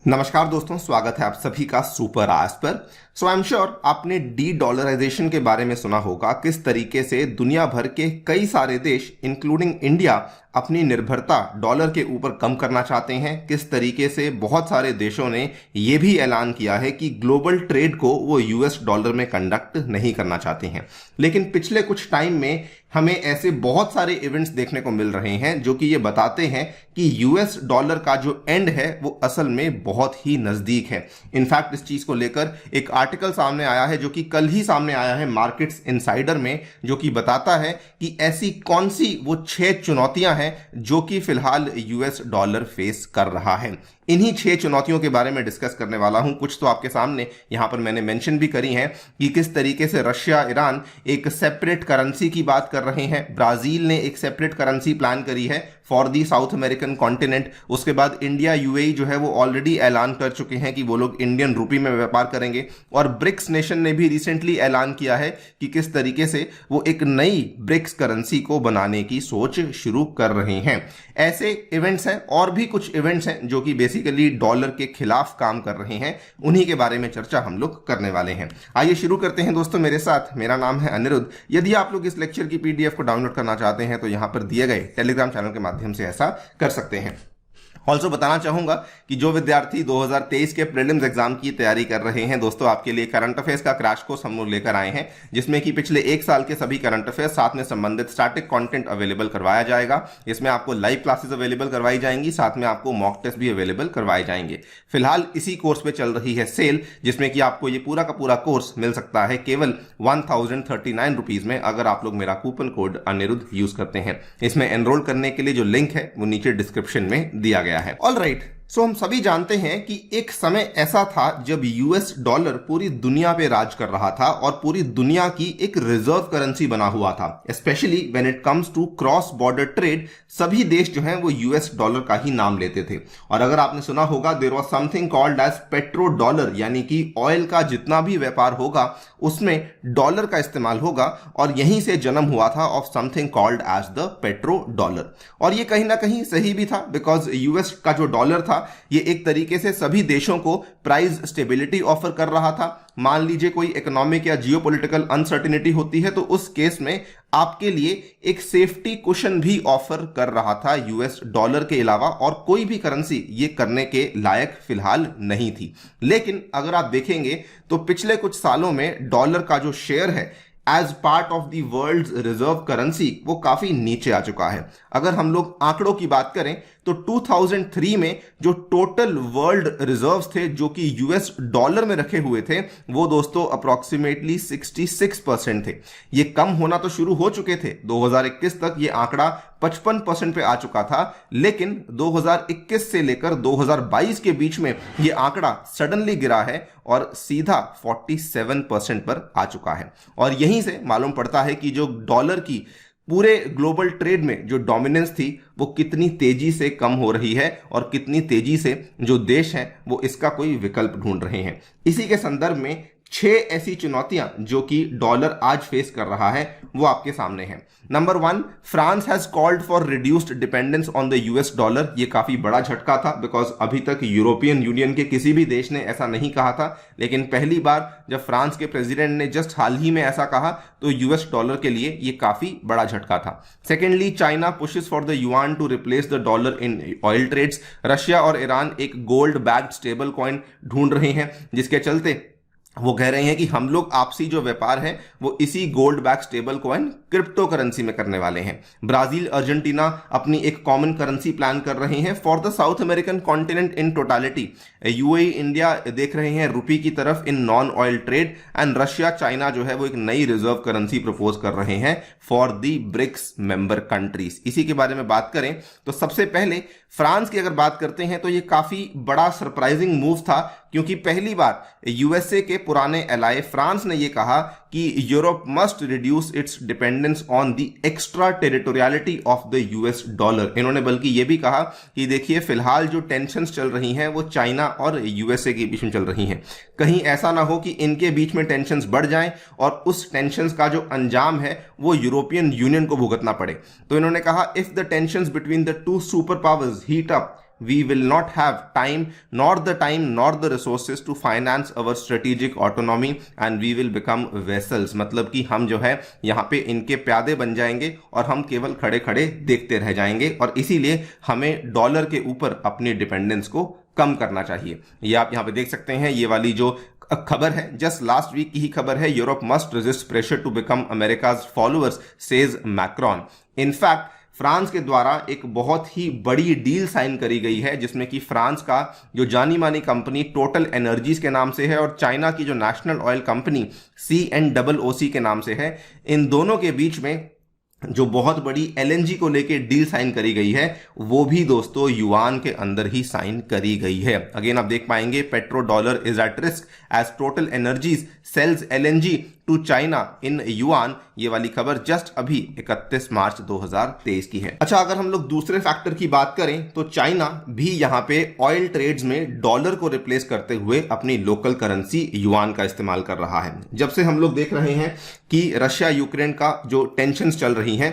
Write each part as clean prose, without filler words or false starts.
नमस्कार दोस्तों, स्वागत है आप सभी का सुपर आज पर। सो आई एम श्योर आपने डी डॉलराइजेशन के बारे में सुना होगा। किस तरीके से दुनिया भर के कई सारे देश इंक्लूडिंग इंडिया अपनी निर्भरता डॉलर के ऊपर कम करना चाहते हैं। किस तरीके से बहुत सारे देशों ने यह भी ऐलान किया है कि ग्लोबल ट्रेड को वो यूएस डॉलर में कंडक्ट नहीं करना चाहते हैं। लेकिन पिछले कुछ टाइम में हमें ऐसे बहुत सारे इवेंट्स देखने को मिल रहे हैं जो कि ये बताते हैं कि यूएस डॉलर का जो एंड है वो असल में बहुत ही नजदीक है। इनफैक्ट इस चीज को लेकर एक आर्टिकल सामने आया है जो कि कल ही सामने आया है मार्केट्स इनसाइडर में, जो कि बताता है कि ऐसी कौन सी वो 6 चुनौतियां हैं जो कि फिलहाल यूएस डॉलर फेस कर रहा है। इन्हीं 6 चुनौतियों के बारे में डिस्कस करने वाला हूं। कुछ तो आपके सामने यहां पर मैंने मेंशन भी करी हैं कि किस तरीके से रशिया ईरान एक सेपरेट करेंसी की बात कर रहे हैं। ब्राजील ने एक सेपरेट करेंसी प्लान करी है for the south American continent. उसके बाद इंडिया यूएई जो है वो ऑलरेडी ऐलान कर चुके हैं कि वो लोग इंडियन रूपी में व्यापार करेंगे। और ब्रिक्स नेशन ने भी रिसेंटली ऐलान किया है कि किस तरीके से वो एक नई ब्रिक्स करेंसी को बनाने की सोच शुरू कर रहे हैं। ऐसे इवेंट्स हैं और भी कुछ इवेंट्स हैं जो कि बेसिकली डॉलर के खिलाफ काम कर रहे हैं। उन्हीं के बारे में चर्चा हम लोग करने वाले हैं। आइए शुरू करते हैं दोस्तों मेरे साथ। मेरा नाम है अनिरुद्ध। यदि आप लोग इस लेक्चर की पीडीएफ को डाउनलोड करना चाहते हैं तो यहां पर दिए गए टेलीग्राम चैनल के माध्यम से ऐसा कर सकते हैं। ऑल्सो बताना चाहूंगा कि जो विद्यार्थी 2023 के प्रीलिम्स एग्जाम की तैयारी कर रहे हैं दोस्तों, आपके लिए करंट अफेयर्स का क्रैश कोर्स हम लोग लेकर आए हैं, जिसमें कि पिछले 1 साल के सभी करंट अफेयर्स साथ में संबंधित स्टैटिक कंटेंट अवेलेबल करवाया जाएगा। इसमें आपको लाइव क्लासेस अवेलेबल करवाई जाएंगी, साथ में आपको मॉक टेस्ट भी अवेलेबल करवाए जाएंगे। फिलहाल इसी कोर्स पे चल रही है सेल, जिसमें कि आपको ये पूरा का पूरा कोर्स मिल सकता है केवल 1039 रुपीज में, अगर आप लोग मेरा कूपन कोड अनिरुद्ध यूज करते हैं। इसमें एनरोल करने के लिए जो लिंक है वो नीचे डिस्क्रिप्शन में दिया गया है। ऑल राइट, सो हम सभी जानते हैं कि एक समय ऐसा था जब यूएस डॉलर पूरी दुनिया पे राज कर रहा था और पूरी दुनिया की एक रिजर्व करेंसी बना हुआ था। Specially when it comes to cross border trade, सभी देश जो हैं वो यूएस डॉलर का ही नाम लेते थे। और अगर आपने सुना होगा, there was something called as petro dollar, यानी कि ऑयल का जितना भी व्यापार होगा उसमें डॉलर का इस्तेमाल होगा। और यहीं से जन्म हुआ था of something called as the petro dollar. और ये कहीं ना कहीं सही भी था, बिकॉज यूएस का जो डॉलर था ये एक तरीके से सभी देशों को प्राइस स्टेबिलिटी ऑफर कर रहा था। मान लीजिए कोई इकोनॉमिक या जियोपॉलिटिकल अनसर्टेनिटी होती है तो उस केस में आपके लिए एक सेफ्टी कुशन भी ऑफर कर रहा था यूएस डॉलर के अलावा, और कोई भी करेंसी ये करने के लायक फिलहाल नहीं थी। लेकिन अगर आप देखेंगे तो पिछले कुछ सालों में डॉलर का जो शेयर है as part of the world reserve currency वो काफी नीचे आ चुका है। अगर हम लोग आंकड़ों की बात करें तो 2003 में जो टोटल वर्ल्ड रिजर्व्स थे जो कि यूएस डॉलर में रखे हुए थे वो दोस्तों अप्रोक्सीमेटली 66% थे। ये कम होना तो शुरू हो चुके थे। 2021 तक ये आंकड़ा 55% पे आ चुका था, लेकिन 2021 से लेकर 2022 के बीच में ये आंकड़ा सडनली गिरा है और सीधा 47% पर आ चुका है। और यहीं से मालूम पड़ता है कि जो डॉलर की पूरे ग्लोबल ट्रेड में जो डोमिनेंस थी वो कितनी तेजी से कम हो रही है और कितनी तेजी से जो देश हैं वो इसका कोई विकल्प ढूंढ रहे हैं। इसी के संदर्भ में 6 ऐसी चुनौतियां जो कि डॉलर आज फेस कर रहा है वो आपके सामने हैं। Number 1, France has called for reduced dependence on the US dollar. ये काफी बड़ा झटका था, बिकॉज अभी तक यूरोपियन यूनियन के किसी भी देश ने ऐसा नहीं कहा था, लेकिन पहली बार जब फ्रांस के प्रेसिडेंट ने जस्ट हाल ही में ऐसा कहा तो यूएस डॉलर के लिए ये काफी बड़ा झटका था। Secondly, China pushes for the yuan to replace the dollar in oil trades. Russia और ईरान एक गोल्ड बैक्ड स्टेबल कॉइन ढूंढ रहे हैं, जिसके चलते वो कह रहे हैं कि हम लोग आपसी जो व्यापार है वो इसी gold back stable coin crypto currency में करने वाले हैं। ब्राजील अर्जेंटीना अपनी एक कॉमन करेंसी प्लान कर रहे हैं for the south American continent in totality. UAE India देख रहे हैं रुपी की तरफ in non oil trade, and Russia China जो है वो एक नई रिजर्व करेंसी प्रपोज कर रहे हैं for the BRICS member countries. इसी के बारे में बात करें तो सबसे पहले फ्रांस की अगर बात करते हैं तो ये काफी बड़ा सरप्राइजिंग मूव था, क्योंकि पहली बार यूएसए के पुराने एलाय फ्रांस ने यह कहा कि Europe must reduce it's dependence on the extra territoriality of the US dollar. इन्होंने बल्कि यह भी कहा कि देखिए फिलहाल जो टेंशन्स चल रही हैं वो चाइना और यूएसए के बीच में चल रही हैं, कहीं ऐसा ना हो कि इनके बीच में टेंशन्स बढ़ जाएं और उस टेंशन्स का जो अंजाम है वो यूरोपियन यूनियन को भुगतना पड़े। तो इन्होंने कहा if the tensions between the two super powers heat up, we will not have time nor the resources to finance our strategic autonomy and we will become vessels. मतलब कि हम जो है यहाँ पे इनके प्यादे बन जाएंगे और हम केवल खड़े खड़े देखते रह जाएंगे, और इसीलिए हमें डॉलर के ऊपर अपनी डिपेंडेंस को कम करना चाहिए। ये आप यहाँ पे देख सकते हैं, ये वाली जो खबर है जस्ट लास्ट वीक की ही खबर है। Europe must resist pressure to become America's followers says Macron. In fact France के द्वारा एक बहुत ही बड़ी डील साइन करी गई है, जिसमें कि फ्रांस का जो जानी मानी कंपनी टोटल एनर्जीज के नाम से है और चाइना की जो नेशनल ऑयल कंपनी CNOOC के नाम से है, इन दोनों के बीच में जो बहुत बड़ी LNG को लेके डील साइन करी गई है वो भी दोस्तों युआन के अंदर ही साइन करी गई है। अगेन आप देख पाएंगे petro dollar is at risk as Total Energies sells LNG to China in yuan. ये वाली खबर जस्ट अभी 31 मार्च 2023 की है। अच्छा, अगर हम लोग दूसरे फैक्टर की बात करें तो चाइना भी यहाँ पे ऑयल ट्रेड्स में डॉलर को रिप्लेस करते हुए अपनी लोकल करेंसी युआन का इस्तेमाल कर रहा है। जब से हम लोग देख रहे हैं कि रशिया यूक्रेन का जो टेंशन चल रही है,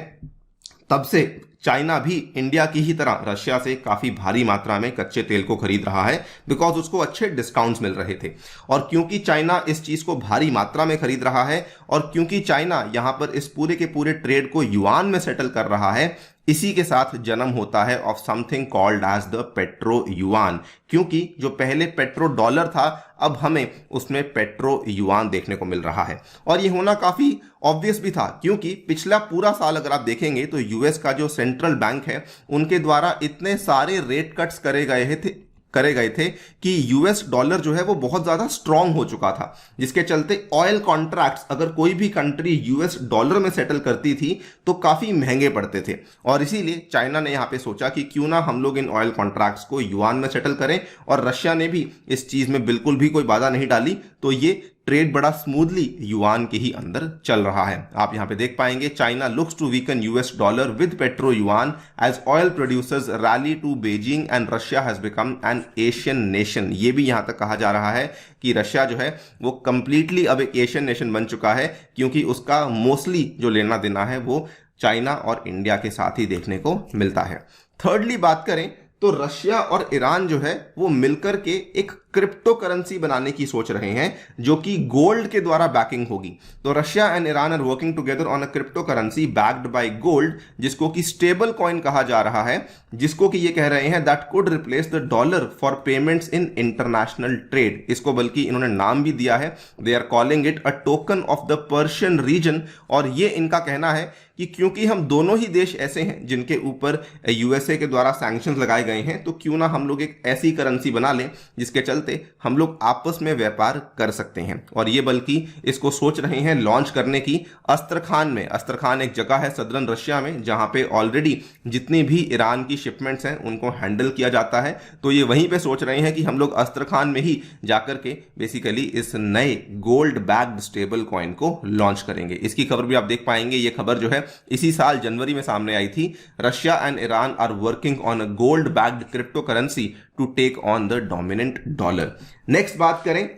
तब से चाइना भी इंडिया की ही तरह रशिया से काफी भारी मात्रा में कच्चे तेल को खरीद रहा है, बिकॉज उसको अच्छे डिस्काउंट्स मिल रहे थे। और क्योंकि चाइना इस चीज को भारी मात्रा में खरीद रहा है और क्योंकि चाइना यहां पर इस पूरे के पूरे ट्रेड को युआन में सेटल कर रहा है, इसी के साथ जन्म होता है of something called as the petro yuan. क्योंकि जो पहले पेट्रो डॉलर था, अब हमें उसमें पेट्रो युआन देखने को मिल रहा है। और ये होना काफी ऑब्वियस भी था, क्योंकि पिछला पूरा साल अगर आप देखेंगे तो यूएस का जो सेंट्रल बैंक है उनके द्वारा इतने सारे रेट कट्स करे गए थे कि यूएस डॉलर जो है वो बहुत ज्यादा स्ट्रांग हो चुका था, जिसके चलते ऑयल कॉन्ट्रैक्ट्स अगर कोई भी कंट्री यूएस डॉलर में सेटल करती थी तो काफी महंगे पड़ते थे। और इसीलिए चाइना ने यहां पे सोचा कि क्यों ना हम लोग इन ऑयल कॉन्ट्रैक्ट्स को युआन में सेटल करें, और रशिया ने भी इस चीज में बिल्कुल भी कोई बाधा नहीं डाली, तो ये ट्रेड बड़ा स्मूथली युआन के ही अंदर चल रहा है। आप यहां पे देख पाएंगे China looks to weaken US dollar with petro yuan as oil producers rally to Beijing and Russia has become an Asian nation. ये भी यहां तक कहा जा रहा है कि रशिया जो है वो कंप्लीटली अब एक एशियन नेशन बन चुका है, क्योंकि उसका मोस्टली जो लेना देना है वो चाइना और इंडिया के साथ ही देखने को मिलता है। थर्डली बात करें तो रशिया और ईरान जो है वो मिलकर के एक क्रिप्टो करेंसी बनाने की सोच रहे हैं, जो कि गोल्ड के द्वारा बैकिंग होगी। तो Russia and Iran are working together on a crypto currency backed by gold, जिसको कि स्टेबल कॉइन कहा जा रहा है, जिसको कि ये कह रहे हैं that could replace the dollar for payments in international trade. इसको बल्कि इन्होंने नाम भी दिया है, they are calling it a token of the Persian region. और ये इनका कहना है कि क्योंकि हम दोनों ही देश ऐसे हैं जिनके ऊपर यूएसए के द्वारा सैंक्शंस लगाए गए हैं, तो क्यों ना हम लोग एक ऐसी करेंसी बना लें जिसके चलते हम लोग आपस में व्यापार कर सकते हैं। और ये बल्कि इसको सोच रहे हैं लॉन्च करने की अस्त्रखान में। अस्त्रखान एक जगह है सदर्न रशिया में, जहां पे ऑलरेडी जितनी भी ईरान की शिपमेंट्स हैं उनको हैंडल किया जाता है। तो ये वहीं पे सोच रहे हैं कि हम लोग अस्त्रखान में ही जाकर के बेसिकली इस नए गोल्ड बैक्ड स्टेबल कॉइन को लॉन्च करेंगे। इसकी खबर भी आप देख पाएंगे। ये खबर जो है इसी साल जनवरी में सामने आई थी। Russia and Iran are working on a gold backed crypto currency to take on the dominant dollar. Next बात करें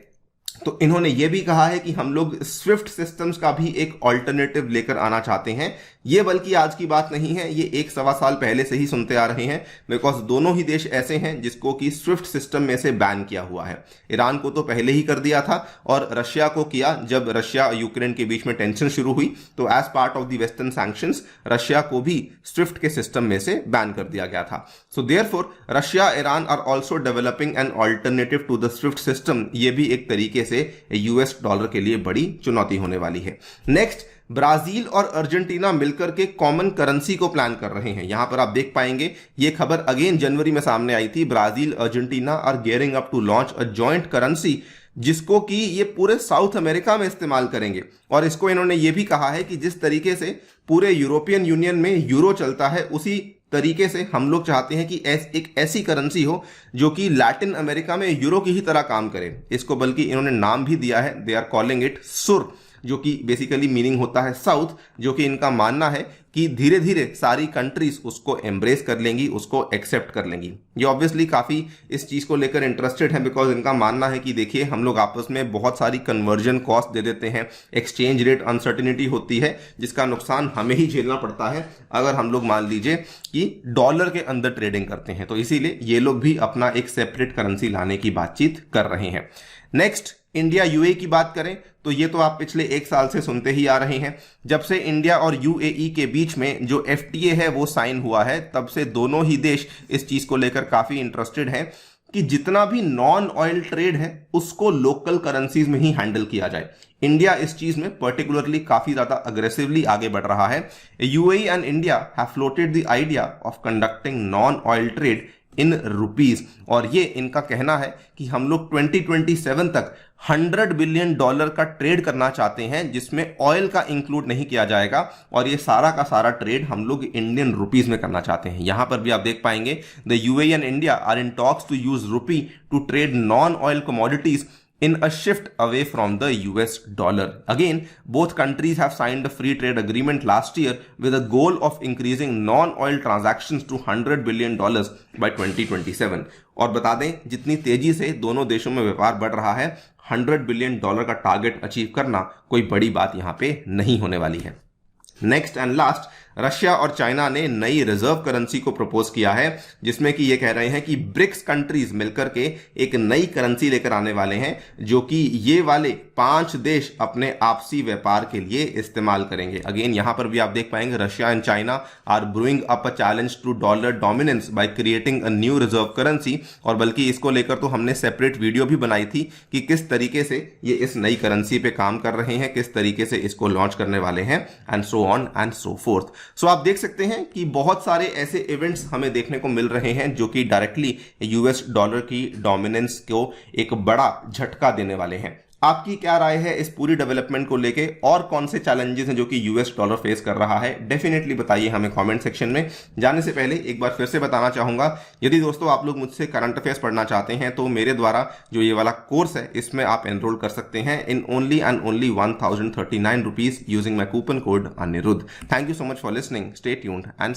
तो इन्होंने यह भी कहा है कि हम लोग स्विफ्ट सिस्टम्स का भी एक ऑल्टरनेटिव लेकर आना चाहते हैं। ये बल्कि आज की बात नहीं है, ये 1-1.25 साल पहले से ही सुनते आ रहे हैं, बिकॉज दोनों ही देश ऐसे हैं जिसको कि स्विफ्ट सिस्टम में से बैन किया हुआ है। ईरान को तो पहले ही कर दिया था और रशिया को किया जब रशिया यूक्रेन के बीच में टेंशन शुरू हुई, तो as part of the western sanctions Russia को भी स्विफ्ट के सिस्टम में से बैन कर दिया गया था। So therefore Russia Iran are also developing an alternative to the SWIFT system. ये भी एक तरीके से यूएस डॉलर के लिए बड़ी चुनौती होने वाली है। नेक्स्ट, ब्राजील और अर्जेंटीना मिलकर के कॉमन करेंसी को प्लान कर रहे हैं। यहां पर आप देख पाएंगे ये खबर अगेन जनवरी में सामने आई थी। Brazil Argentina are gearing up to launch a joint currency, जिसको कि ये पूरे साउथ अमेरिका में इस्तेमाल करेंगे। और इसको इन्होंने ये भी कहा है कि जिस तरीके से पूरे यूरोपियन यूनियन में यूरो चलता है, उसी तरीके से हम लोग चाहते हैं कि एक ऐसी करेंसी हो जो कि लैटिन अमेरिका में यूरो की ही तरह काम करे। इसको बल्कि इन्होंने नाम भी दिया है, दे आर कॉलिंग इट सुर। जो कि बेसिकली मीनिंग होता है साउथ, जो कि इनका मानना है कि धीरे धीरे सारी कंट्रीज उसको एम्ब्रेस कर लेंगी, उसको एक्सेप्ट कर लेंगी। ये ऑब्वियसली काफ़ी इस चीज़ को लेकर इंटरेस्टेड है, बिकॉज इनका मानना है कि देखिए हम लोग आपस में बहुत सारी कन्वर्जन कॉस्ट दे देते हैं, एक्सचेंज रेट अनसर्टिनिटी होती है, जिसका नुकसान हमें ही झेलना पड़ता है अगर हम लोग मान लीजिए कि डॉलर के अंदर ट्रेडिंग करते हैं। तो इसीलिए ये लोग भी अपना एक सेपरेट करेंसी लाने की बातचीत कर रहे हैं। नेक्स्ट, इंडिया यूएई की बात करें तो ये तो आप पिछले 1 साल से सुनते ही आ रहे हैं। जब से इंडिया और यूएई के बीच में जो एफटीए है वो साइन हुआ है, तब से दोनों ही देश इस चीज को लेकर काफी इंटरेस्टेड हैं कि जितना भी नॉन ऑयल ट्रेड है उसको लोकल करेंसीज में ही हैंडल किया जाए। इंडिया इस चीज में पर्टिकुलरली काफी ज्यादा अग्रेसिवली आगे बढ़ रहा है। UAE and India have floated the idea of conducting non oil trade in rupees, और ये इनका कहना है कि हम लोग 2027 तक $100 बिलियन का ट्रेड करना चाहते हैं, जिसमें ऑयल का इंक्लूड नहीं किया जाएगा, और ये सारा का सारा ट्रेड हम लोग इंडियन रुपीज में करना चाहते हैं। यहां पर भी आप देख पाएंगे the UAE and India are in talks to use rupee to trade non oil commodities in a shift away from the US dollar. Again, both countries have signed a free trade agreement last year with a goal of increasing non-oil transactions to $100 billion by 2027. और बता दें, जितनी तेजी से दोनों देशों में व्यापार बढ़ रहा है, $100 बिलियन का टारगेट अचीव करना कोई बड़ी बात यहां पे नहीं होने वाली है। नेक्स्ट एंड लास्ट, रशिया और चाइना ने नई रिजर्व करेंसी को प्रपोज किया है, जिसमें कि ये कह रहे हैं कि ब्रिक्स कंट्रीज मिलकर के एक नई करेंसी लेकर आने वाले हैं, जो कि ये वाले 5 देश अपने आपसी व्यापार के लिए इस्तेमाल करेंगे। अगेन यहां पर भी आप देख पाएंगे Russia and China are brewing up a challenge to dollar dominance by creating a new reserve currency. और बल्कि इसको लेकर तो हमने सेपरेट वीडियो भी बनाई थी कि किस तरीके से ये इस नई करेंसी पे काम कर रहे हैं, किस तरीके से इसको लॉन्च करने वाले हैं, and so on and so forth. So आप देख सकते हैं कि बहुत सारे ऐसे इवेंट्स हमें देखने को मिल रहे हैं जो कि डायरेक्टली यूएस डॉलर की डोमिनेंस को एक बड़ा झटका देने वाले हैं। आपकी क्या राय है इस पूरी डेवलपमेंट को लेके, और कौन से चैलेंजेस हैं जो कि यूएस डॉलर फेस कर रहा है? डेफिनेटली बताइए हमें कमेंट सेक्शन में। जाने से पहले एक बार फिर से बताना चाहूंगा, यदि दोस्तों आप लोग मुझसे करंट अफेयर्स पढ़ना चाहते हैं तो मेरे द्वारा जो ये वाला कोर्स है इसमें आप एनरोल कर सकते हैं in only and only 1039 rupees using my coupon code Aniruddh. Thank you so much for listening, stay tuned and